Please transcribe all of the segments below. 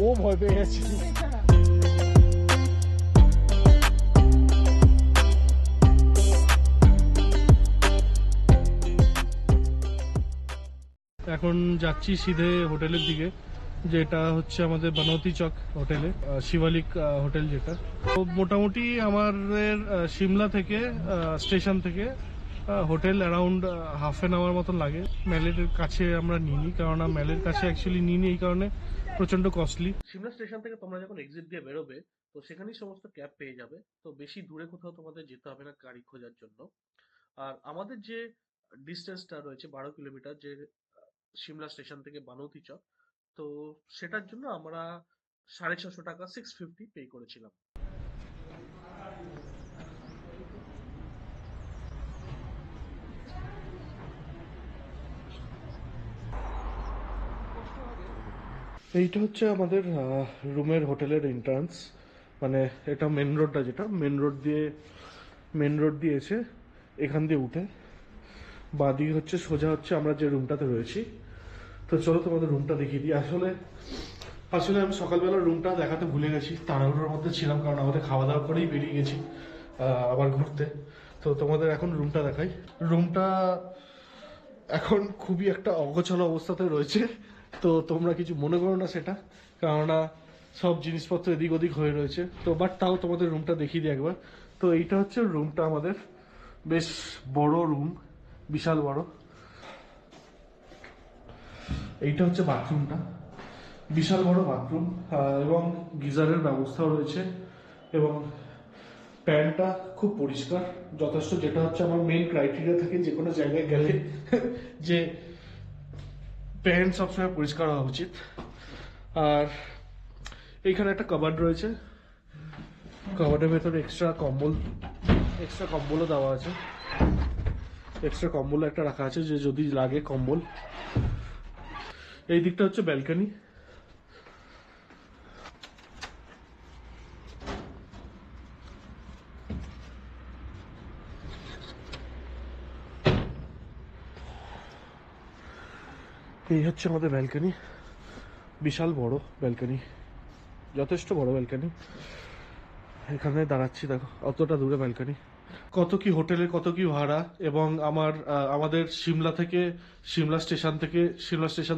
ও ভয় পেয়ে গেছে। এখন যাচ্ছি সিধে হোটেলের দিকে, যেটা হচ্ছে আমাদের বানৌতি চক হোটেলে, শিবালিক হোটেল যেটা। তো মোটামুটি আমাদের সিমলা থেকে স্টেশন থেকে hotel around half an hour মতন লাগে। ম্যালের কাছে আমরা নিইনি, কারণ ম্যালের কাছে অ্যাকচুয়ালি নিইনি এই কারণে প্রচন্ড কস্টলি। সিমলা স্টেশন থেকে তোমরা যখন এক্সিট দিয়ে বেরোবে তো সেখানেই সমস্ত ক্যাব পেয়ে যাবে, তো বেশি দূরে কোথাও তোমাদের যেতে হবে না গাড়ি খোঁজার জন্য। আর আমাদের যে ডিস্টেন্সটা রয়েছে 12 কিলোমিটার, যে সিমলা স্টেশন থেকে বানৌতি চক, তো সেটার জন্য আমরা 650 টাকা 650 পে করেছিলাম। এইটা হচ্ছে আমাদের রুমের হোটেলের এন্ট্রান্স, মানে এটা মেন রোডটা, যেটা মেন রোড দিয়ে এসে এখান দিয়ে উঠে বাঁদিকে হচ্ছে সোজা হচ্ছে আমরা যে রুমটাতে রয়েছি। তো চলো তোমাদের রুমটা দেখিয়ে দিই। আসলে আমি সকালবেলা রুমটা দেখাতে ভুলে গেছি, তাড়াহুড়োর মধ্যে ছিলাম, কারণ আমাদের খাওয়া দাওয়া করেই বেরিয়ে গেছি আবার ঘুরতে। তো তোমাদের এখন রুমটা দেখাই। রুমটা এখন খুবই একটা অগোছালো অবস্থাতে রয়েছে, তো তোমরা কিছু মনে করো না সেটা, কেননা সব জিনিসপত্র এদিক ওদিক হয়ে রয়েছে। তো বাট তাও তোমাদের রুমটা দেখিয়ে দিই একবার। তো এইটা হচ্ছে রুমটা আমাদের, বেশ বড় রুম, বিশাল বড়। এইটা হচ্ছে বাথরুমটা, বিশাল বড় বাথরুম, এবং গিজারের ব্যবস্থাও রয়েছে, এবং প্যান্টটা খুব পরিষ্কার যথেষ্ট, যেটা হচ্ছে আমার মেইন ক্রাইটেরিয়া থাকে যে কোনো জায়গায় গেলে যে প্যান্ট সবসময় পরিষ্কার হওয়া উচিত। আর এইখানে একটা কাবার্ড রয়েছে, কাবার্ডের ভেতরে এক্সট্রা কম্বলও দেওয়া আছে, এক্সট্রা কম্বল একটা রাখা আছে যে যদি লাগে কম্বল। এই দিকটা হচ্ছে ব্যালকনি। এই হচ্ছে আমাদের ব্যালকনি, বিশাল বড় ব্যালকনি, যথেষ্ট বড় ব্যালকনি। এখানে দাঁড়াচ্ছি, দেখো অতটা দূরে ব্যালকনি। কত কি হোটেলে কত কি ভাড়া, এবং আমাদের সিমলা স্টেশন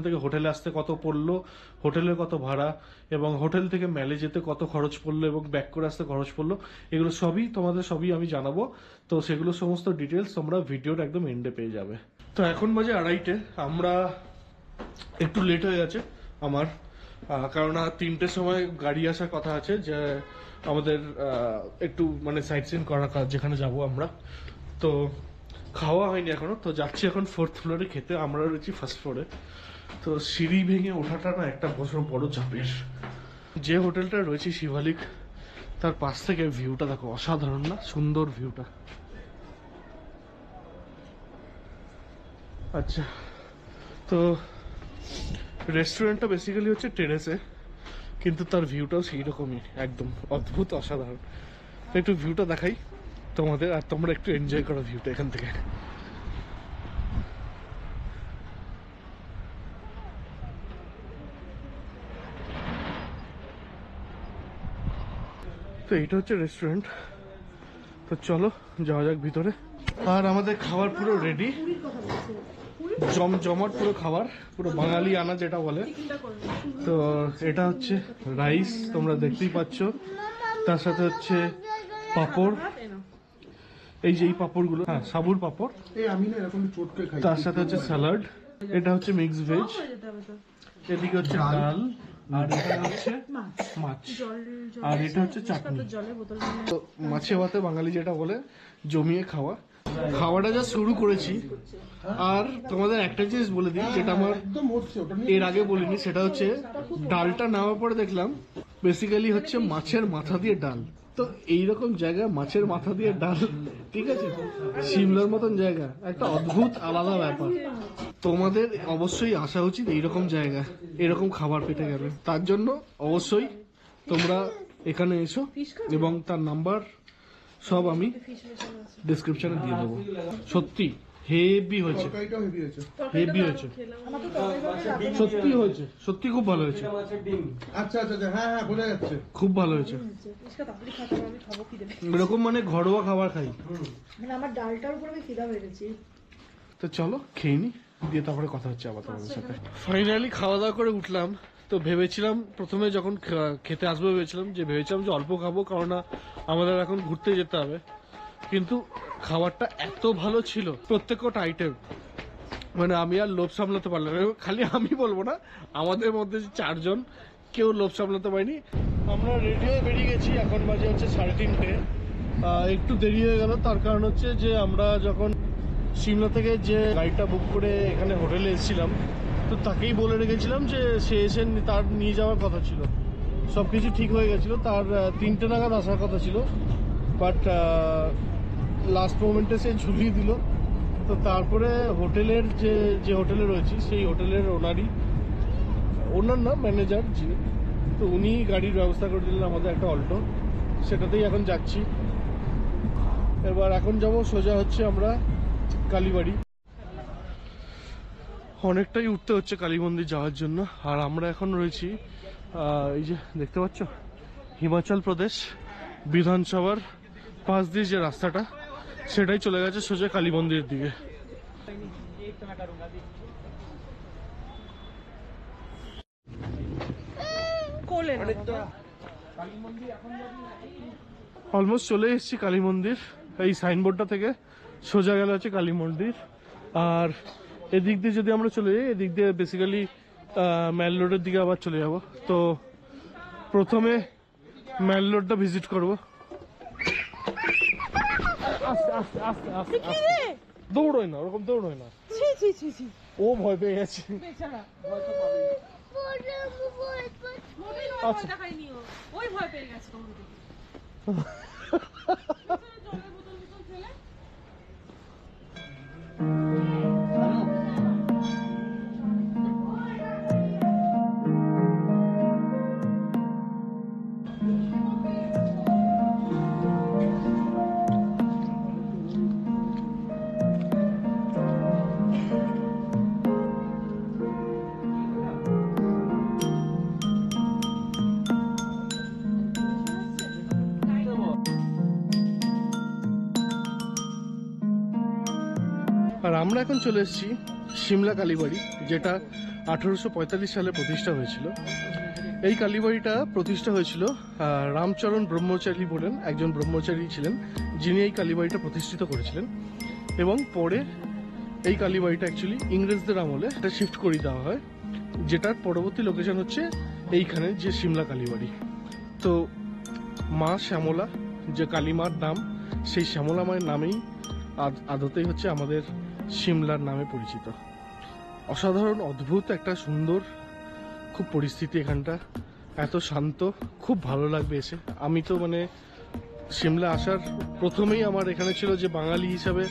থেকে হোটেলে আসতে কত পড়লো, হোটেলের কত ভাড়া, এবং হোটেল থেকে ম্যালে যেতে কত খরচ পড়লো, এবং ব্যাক করে আসতে খরচ পড়লো, এগুলো সবই আমি জানাবো। তো সেগুলো সমস্ত ডিটেলস তোমরা ভিডিওর একদম এন্ডে পেয়ে যাবে। তো এখন বাজে 2:30, আমরা একটু লেট হয়ে গেছে আমার, কারণ 3টের সময় গাড়ি আসার কথা আছে, যে আমাদের একটু মানে সাইট সিন করার কাজ যেখানে যাব আমরা। তো খাওয়া হয়নি এখনো, তো যাচ্ছি এখন 4th ফ্লোরে খেতে, আমরা রয়েছি 1st ফ্লোরে। তো সিঁড়ি ভেঙে ওঠাটা না একটা বড় চাপের। যে হোটেলটা রয়েছে শিবালিক, তার পাশ থেকে ভিউটা দেখো, অসাধারণ না? সুন্দর ভিউটা। আচ্ছা, তো রেস্টুরেন্টটা বেসিক্যালি হচ্ছে টেরেসে, কিন্তু তার ভিউটাও সেই রকমই, একদম অদ্ভুত অসাধারণ। একটু ভিউটা দেখাই তোমাদের, আর তোমরা একটু এনজয় করো ভিউটা এখান থেকে। তো এইটা হচ্ছে রেস্টুরেন্ট, তো চলো যাওয়া যাক ভিতরে। আর আমাদের খাবার পুরো রেডি, জমজমাট পুরো খাবার, পুরো বাঙালি আনা যেটা বলে। তো এটা হচ্ছে রাইস, তোমরা দেখতেই পাচ্ছ, তার সাথে হচ্ছে পাঁপড়, এই যে এই পাঁপড়গুলো, হ্যাঁ সাবুর পাঁপড়, তার সাথে হচ্ছে স্যালাড, এটা হচ্ছে মিক্স ভেজ, এদিকে হচ্ছে ডাল, আর এটা হচ্ছে মাছ, আর এটা হচ্ছে চাটনি। তো মাছে ভাতে বাঙালি যেটা বলে জমিয়ে খাওয়া। খাওয়াটা যা শুরু করেছি, আর তোমাদের একটা জিনিস বলে দিই যেটা আমার এর আগে বলিনি, সেটা হচ্ছে ডালটা নেওয়ার পরে দেখলাম বেসিক্যালি হচ্ছে মাছের মাথা দিয়ে ডাল। তো এইরকম জায়গা মাছের মাথা দিয়ে ডাল, ঠিক আছে, সিমলার মতন জায়গা, একটা অদ্ভুত আলাদা ব্যাপার। তোমাদের অবশ্যই আসা উচিত এইরকম জায়গা, এরকম খাবার পেতে গেলে। তার জন্য অবশ্যই তোমরা এখানে এসো, এবং তার নাম্বার সব আমি ডেসক্রিপশনে দিয়ে দেবো। সত্যি হেভি হয়েছে, তরকারিটাও হেভি হয়েছে। হেভি হয়েছে, সত্যি হয়েছে, সত্যি খুব ভালো হয়েছে। আচ্ছা আচ্ছা আচ্ছা, হ্যাঁ হ্যাঁ বোঝা যাচ্ছে। খুব ভালো হয়েছে, এরকম মানে ঘরোয়া খাবার খাই। মানে আমার ডালটার উপর আমি ফিদা হয়ে গেছি। তো চলো খেয়ে নি, দিয়ে তারপরে কথা হচ্ছে আবার তোমাদের সাথে। ফাইনালি খাওয়া দাওয়া করে উঠলাম। তো ভেবেছিলাম প্রথমে যখন খেতে আসবো ভেবেছিলাম যে অল্প খাবো, কারণ আমাদের এখন ঘুরতে যেতে হবে। কিন্তু খাবারটা এত ভালো ছিল, প্রত্যেকটা আইটেম, মানে আমি আর লোভ সামলাতে পারলাম না। খালি আমি বলবো না, আমাদের মধ্যে যে 4 জন কেউ লোভ সামলাতে পারিনি। আমরা রেডি হয়ে বেরিয়ে গেছি, এখন বাজে হচ্ছে 3:30। একটু দেরি হয়ে গেল, তার কারণ হচ্ছে যে আমরা যখন সিমলা থেকে যে গাড়িটা বুক করে এখানে হোটেলে এসেছিলাম, তো তাকেই বলে রেখেছিলাম যে সে এসে তার নিয়ে যাওয়ার কথা ছিল, সব কিছু ঠিক হয়ে গেছিল, তার 3টে নাগাদ আসার কথা ছিল। বাট লাস্ট মোমেন্টে সে ঝুলিয়ে দিল। তো তারপরে হোটেলের যে হোটেলে রয়েছি সেই হোটেলের ওনার না ম্যানেজার যিনি, তো উনি গাড়ির ব্যবস্থা করে দিলেন আমাদের একটা অল্টো, সেটাতেই এখন যাচ্ছি। এবার এখন যাবো সোজা হচ্ছে আমরা কালীবাড়ি। অনেকটাই উঠতে হচ্ছে কালী মন্দির যাওয়ার জন্য। আর আমরা এখন রয়েছি এই যে দেখতে পাচ্ছ, হিমাচল প্রদেশ বিধানসভার পাশ দিয়ে যে রাস্তাটা, সেটাই চলে গেছে সোজা কালী মন্দিরের দিকে। অলমোস্ট চলে এসেছি কালী মন্দির। এই সাইনবোর্ডটা থেকে সোজা গেল হচ্ছে কালী মন্দির। আর এদিক দিয়ে যদি আমরা চলে যাই, এদিক দিয়ে বেসিক্যালি ম্যাল রোডের দিকে আবার চলে যাব। তো প্রথমে ম্যাল রোডটা ভিজিট করবো। আস্তে আস্তে আস্তে আস্তে আস্তে, দৌড়োয় না, ওরকম দৌড়োয় না। ও ভয় পেয়ে গেছে। আচ্ছা ওই ভয় পেয়ে গেছে। আর আমরা এখন চলে এসেছি সিমলা কালীবাড়ি, যেটা 1845 সালে প্রতিষ্ঠা হয়েছিল। এই কালীবাড়িটা প্রতিষ্ঠা হয়েছিল রামচরণ ব্রহ্মচারী বলেন একজন ব্রহ্মচারী ছিলেন, যিনি এই কালীবাড়িটা প্রতিষ্ঠিত করেছিলেন। এবং পরে এই কালীবাড়িটা অ্যাকচুয়ালি ইংরেজদের আমলে এটা শিফট করে দেওয়া হয়, যেটার পরবর্তী লোকেশন হচ্ছে এইখানে যে সিমলা কালীবাড়ি। তো মা শ্যামলা যে কালীমার নাম, সেই শ্যামলা মায়ের নামেই আদতেই হচ্ছে আমাদের সিমলার নামে পরিচিত। অসাধারণ অদ্ভুত একটা সুন্দর খুব পরিস্থিতি এখানটা, এত শান্ত, খুব ভালো লাগবে এসে। আমি তো মানে সিমলা আসার প্রথমেই আমার এখানে ছিল যে বাঙালি হিসাবে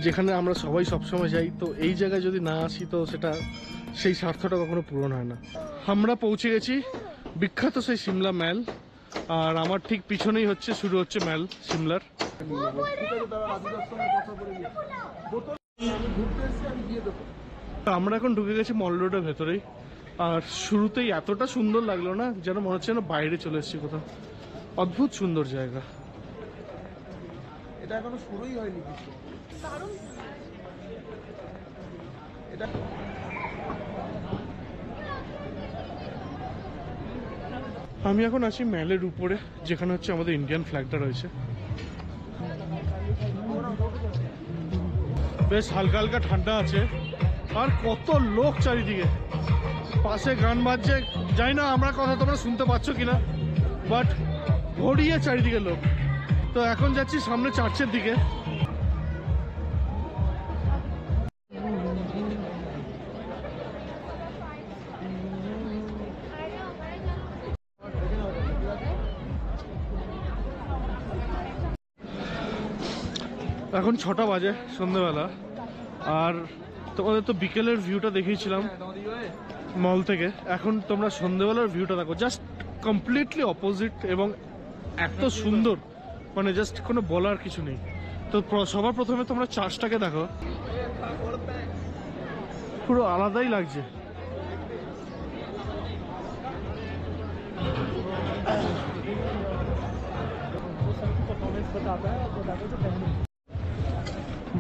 যেখানে আমরা সবাই সবসময় যাই, তো এই জায়গায় যদি না আসি তো সেটা সেই স্বার্থটা কখনো পূরণ হয় না। আমরা পৌঁছে গেছি বিখ্যাত সেই সিমলা ম্যাল, আর আমার ঠিক পিছনেই শুরু হচ্ছে ম্যাল সিমলার। আমরা এখন ঢুকে গেছি মল রোডের ভেতরেই। আর শুরুতেই এতটা সুন্দর লাগলো না, যেন মনে হচ্ছে যেন বাইরে চলে এসেছি কোথাও। অদ্ভুত সুন্দর জায়গা। এটা এখনো শুরুই হয়নি কিছু। এটা আমি এখন আছি ম্যালের উপরে, যেখানে হচ্ছে আমাদের ইন্ডিয়ান ফ্ল্যাগটা রয়েছে। বেশ হালকা হালকা ঠান্ডা আছে, আর কত লোক চারিদিকে। পাশে গান বাজছে, জানি না আমরা কথা তোমরা শুনতে পাচ্ছ কিনা, বাট ভরিয়ে চারিদিকে লোক। তো এখন যাচ্ছি সামনে চার্চের দিকে। এখন 6টা বাজে সন্ধ্যেবেলা। আর তোমাদের তো বিকেলের ভিউটা দেখিয়েছিলাম মল থেকে, এখন তোমরা সন্ধ্যেবেলার ভিউটা দেখো, জাস্ট কমপ্লিটলি অপোজিট এবং এত সুন্দর, মানে জাস্ট কোনো বলার কিছু নেই। তো সবার প্রথমে তোমরা চার্জটাকে দেখো, পুরো আলাদাই লাগছে।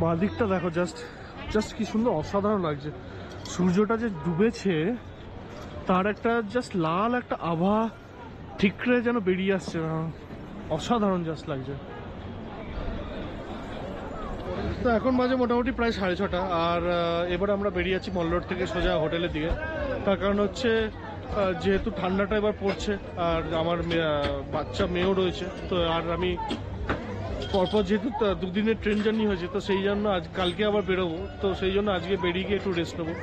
বাদিকটা দেখো, জাস্ট জাস্ট কি সুন্দর, অসাধারণ লাগছে। সূর্যটা যে ডুবেছে তার একটা জাস্ট লাল একটা আভা ঠিকরে যেন বেরিয়ে আসছে, অসাধারণ জাস্ট লাগছে। তো এখন বাজে মোটামুটি প্রায় 6:30, আর এবার আমরা বেরিয়ে যাচ্ছি মল রোড থেকে সোজা হোটেলের দিকে। তার কারণ হচ্ছে যেহেতু ঠান্ডাটা এবার পড়ছে, আর আমার বাচ্চা মেয়েও রয়েছে, তো আর আমি পরপর যেহেতু দুদিনের ট্রেন জার্নি হয়েছে, তো সেই জন্য কালকে আবার বেরোবো, তো সেই জন্য আজকে বেরিয়ে গিয়ে একটু রেস্ট নেবো,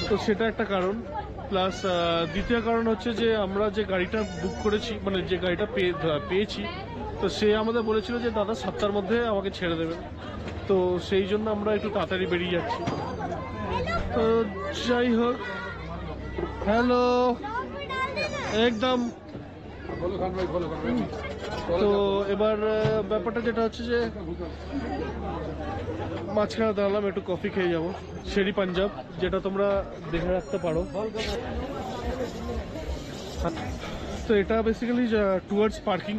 তো সেটা একটা কারণ। প্লাস দ্বিতীয় কারণ হচ্ছে যে আমরা যে গাড়িটা বুক করেছি, মানে যে গাড়িটা পেয়েছি, তো সে আমাদের বলেছিল যে দাদা 7টার মধ্যে আমাকে ছেড়ে দেবেন, তো সেই জন্য আমরা একটু তাড়াতাড়ি বেরিয়ে যাচ্ছি। তো যাই হোক, হ্যালো, একদম। বলো খান ভাই, বলো খান ভাই। তো এবার ব্যাপারটা যেটা হচ্ছে যে মাঝখানে দাঁড়ালাম, একটু কফি খেয়ে যাবো, শেরি পাঞ্জাব, যেটা তোমরা দেখে রাখতে পারো। তো এটা বেসিক্যালি টুয়ার্ডস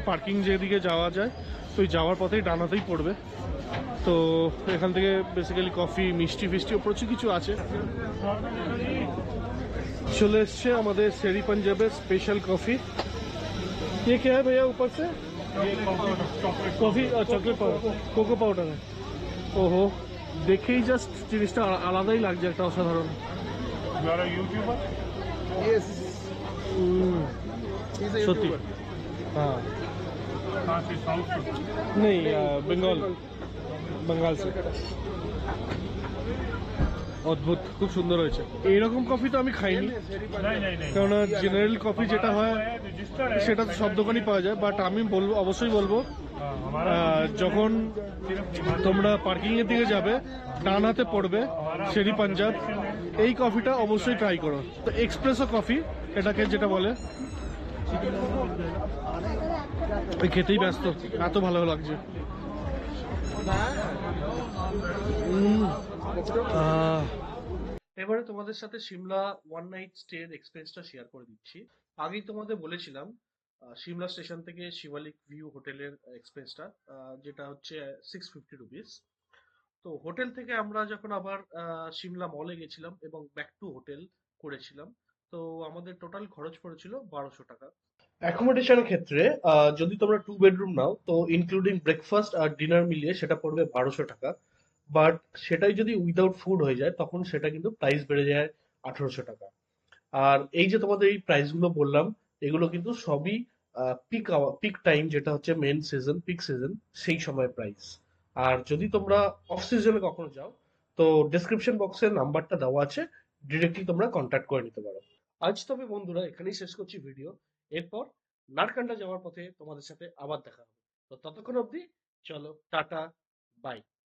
পার্কিং যেদিকে যাওয়া যায়, তো ওই যাওয়ার পথেই ডানাতেই পড়বে। তো এখান থেকে বেসিক্যালি কফি, মিষ্টি ফিষ্টিও প্রচুর কিছু আছে। চলে এসছে আমাদের শেরি পাঞ্জাবের স্পেশাল কফি। ये क्या है भैया ऊपर से? Coffee chocolate powder, cocoa powder. ওহো, দেখেই জাস্ট জিনিসটা আলাদাই লাগছে, একটা অসাধারণ। Yes, he's a সত্যি, YouTuber. হ্যাঁ। नहीं, बंगाल, बंगाल से। অদ্ভুত, খুব সুন্দর হয়েছে। এইরকম কফি তো আমি খাইনি, কারণ জেনারেল কফি যেটা হয় সেটা তো সব দোকানই পাওয়া যায়, বাট আমি অবশ্যই বলবো যখন তোমরা পার্কিং এর দিকে যাবে, ডান হাতে পড়বে শেরি পাঞ্জাব, এই কফিটা অবশ্যই ট্রাই করো। তো এক্সপ্রেসো কফি এটাকে যেটা বলে, খেতেই ব্যস্ত, এত ভালো লাগছে। এবারে তোমাদের সাথে সিমলা ওয়ান নাইট স্টে এক্সপেরিয়েন্সটা শেয়ার করে দিচ্ছি। আগেই তোমাদের বলেছিলাম সিমলা স্টেশন থেকে শিবালিক ভিউ হোটেলের এক্সপেন্সটা, যেটা হচ্ছে 650 রুপিস। তো হোটেল থেকে আমরা যখন আবার সিমলা মলে গেছিলাম এবং ব্যাক টু হোটেল করেছিলাম, তো আমাদের টোটাল খরচ পড়েছিল 1200 টাকা। অ্যাকোমোডেশনের ক্ষেত্রে যদি তোমরা 2 বেডরুম নাও, তো ইনক্লুডিং ব্রেকফাস্ট আর ডিনার মিলিয়ে সেটা পড়বে 1200 টাকা। বাট সেটাই যদি উইদাউট ফুড হয়ে যায়, তখন সেটা কিন্তু প্রাইস বেড়ে যায় 1800 টাকা। আর এই যে তোমাদের এই প্রাইস গুলো বললাম, এগুলো কিন্তু সবই পিক টাইম, যেটা হচ্ছে মেন সিজন, পিক সিজন, সেই সময় প্রাইস। আর যদি তোমরা অফ সিজনে কখনো যাও, তো ডেসক্রিপশন বক্সে নাম্বারটা দেওয়া আছে, ডিরেক্টলি তোমরা কন্ট্যাক্ট করে নিতে পারো। আজ তবে বন্ধুরা এখানেই শেষ করছি ভিডিও। এরপর নারকান্ডা যাওয়ার পথে তোমাদের সাথে আবার দেখা হবে। তো ততক্ষণ অবধি চলো, টাটা, বাই।